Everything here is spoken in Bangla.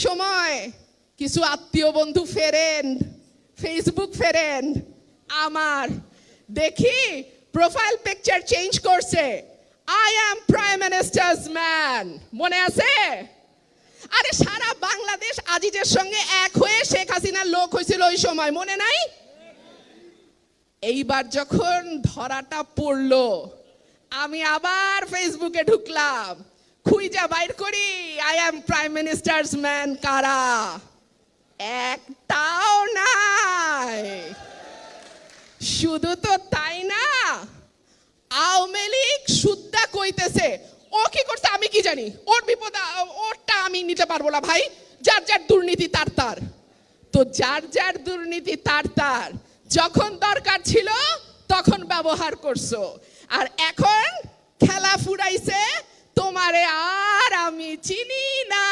সময় কিছু আত্মীয় বন্ধু ফ্রেন্ড, ফেসবুক ফ্রেন্ড আমার দেখি প্রোফাইল পিকচার চেঞ্জ করছে, I am prime ministers man. মনে আছে? আরে সারা বাংলাদেশ আজিজের সঙ্গে এক হয়ে শেখ হাসিনার লোক হয়েছিল ওই সময়, মনে নাই? এইবার যখন ধরাটা পড়লো, আমি আবার ফেসবুকে ঢুকলাম, খুঁজা বাইর করি I am prime ministers man কারা, একটাও নাই। শুধু তো তাই না, আওয়ামী লীগ সুদ্ধা কইতেছে ও কি করছে আমি কি জানি, ওর বিপদ ওরটা আমি নিতে পারবো না ভাই, যার যার দুর্নীতি তার তার। তো যার যার দুর্নীতি তার তার, যখন দরকার ছিল তখন ব্যবহার করছো, আর এখন খেলা ফুরাইছে, তোমারে আর আমি চিনি না।